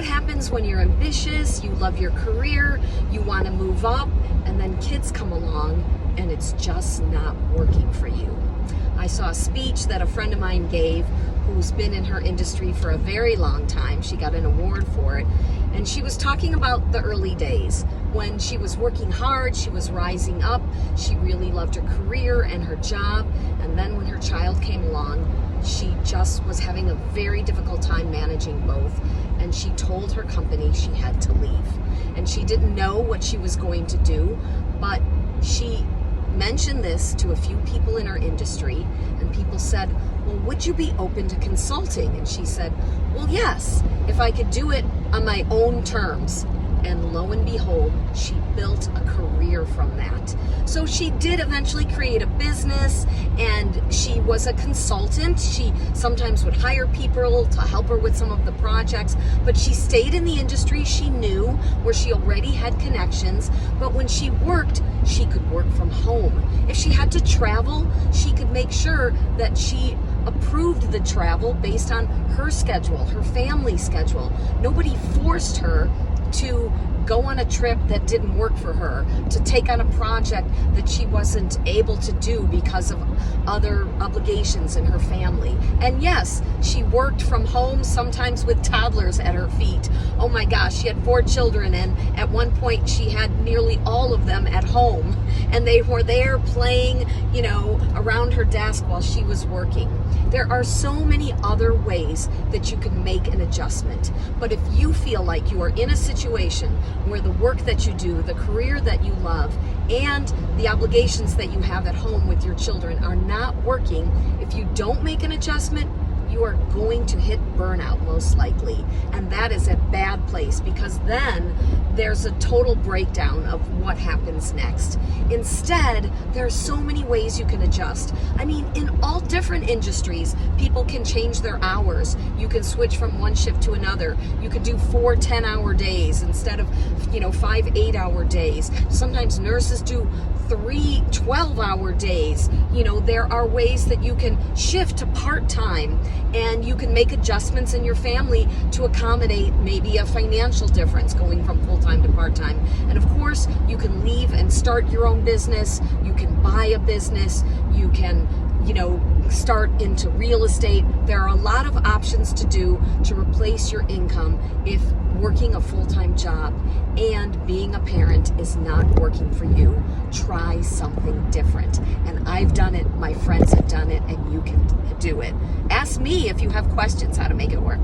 What happens when you're ambitious, you love your career, you want to move up, and then kids come along and it's just not working for you? I saw a speech that a friend of mine gave who's been in her industry for a very long time. She got an award for it. And she was talking about the early days when she was working hard, she was rising up, she really loved her career and her job. And then when her child came along, she just was having a very difficult time managing both. And she told her company she had to leave. And she didn't know what she was going to do, but she mentioned this to a few people in her industry, and people said, well, would you be open to consulting? And she said, well, yes, if I could do it on my own terms. And lo and behold, she built a career from that. So she did eventually create a business, and she was a consultant. She sometimes would hire people to help her with some of the projects, but she stayed in the industry she knew, where she already had connections. But when she worked, she could work from home. If she had to travel, she could make sure that she approved the travel based on her schedule, her family schedule. Nobody forced her to go on a trip that didn't work for her, to take on a project that she wasn't able to do because of other obligations in her family. And yes, she worked from home, sometimes with toddlers at her feet. Oh my gosh, she had 4 children, and at one point she had nearly all of them at home, and they were there playing, around her desk while she was working. There are so many other ways that you can make an adjustment. But if you feel like you are in a situation where the work that you do, the career that you love, and the obligations that you have at home with your children are not working, if you don't make an adjustment, you are going to hit burnout most likely. And that is a bad place, because then there's a total breakdown of what happens next. Instead, there are so many ways you can adjust. I mean, in all different industries, people can change their hours. You can switch from one shift to another. You could do 4 10-hour days instead of 5 8-hour days. Sometimes nurses do 3 12-hour days. There are ways that you can shift to part-time, and you can make adjustments in your family to accommodate maybe a financial difference going from full-time to part-time. And of course, you can leave and start your own business. You can buy a business. You can start into real estate. There are a lot of options to do to replace your income if working a full-time job and being a parent is not working for you. Try something different. And I've done it, my friends have done it, and you can do it. Ask me if you have questions how to make it work.